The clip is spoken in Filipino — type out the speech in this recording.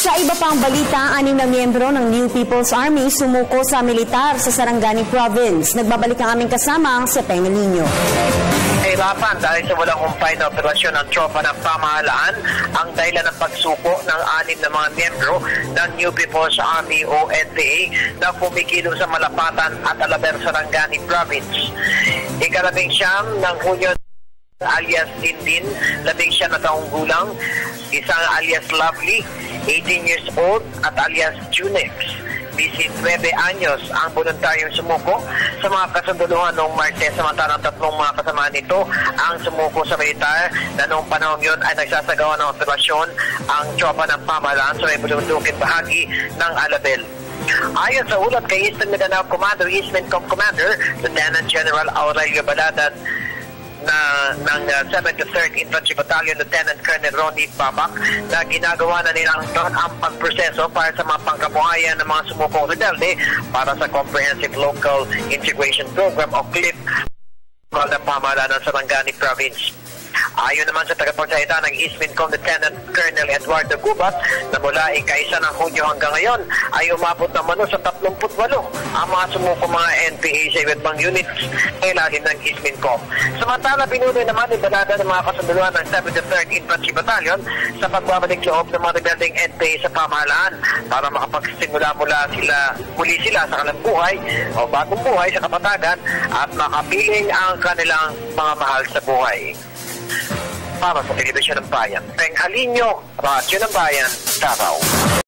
Sa iba pang balita, 6 na miyembro ng New People's Army sumuko sa militar sa Sarangani Province. Nagbabalik ang aming kasama sa Pengalino. Nahirapan dahil sa walang humpay na operasyon ng tropa ng pamahalaan ang dahilan ng pagsuko ng 6 na mga miyembro ng New People's Army o NPA na pumikilo sa Malapatan at Alaber, Sarangani Province. Ika-19 ng Hunyo alias Tindin, 19 na taong gulang, isang alias Lovely, 18 years old, at alias Junex, 19 anyos, ang voluntaryong sumuko sa mga kasunduluhan noong Martes, samantalang 3 mga kasama nito ang sumuko sa militar na noong panahon yun ay nagsasagawa ng operasyon ang tropa ng pamahalaan sa may bulundukin bahagi ng Alabel. Ayon sa ulat kay Eastern Mindanao Commander, Eastman Commander, Lieutenant General Aurelio Baladat, ng 73rd Infantry Battalion Lieutenant Colonel Ronnie Babak, na ginagawa na nilang ang pagproseso para sa mga pangkabuhayan ng mga sumukong rebelde para sa Comprehensive Local Integration Program o CLIP ng pamahalaan ng Sarangani Province. Ayon naman sa tagapagsalita ng Eastmincom Lieutenant Colonel Eduardo Gubat, na mula ika-1 ng Hunyo hanggang ngayon ay umabot naman sa 38 ang mga sumuko mga NPA sa iba't ibang units sa ilalim ng Eastmincom. Samantala, pinunoy naman ni Balada ng mga kasunduluhan ng 73rd Infantry Battalion sa pagbabalik loob ng mga rebeldeng NPA sa pamahalaan para makapagsimula muli sila sa kanilang buhay o bagong buhay sa kapatagan at makapiling ang kanilang mga mahal sa buhay. Para sa Telebisyon ng Bayan, Pengalino, Radyo ng Bayan, Davao.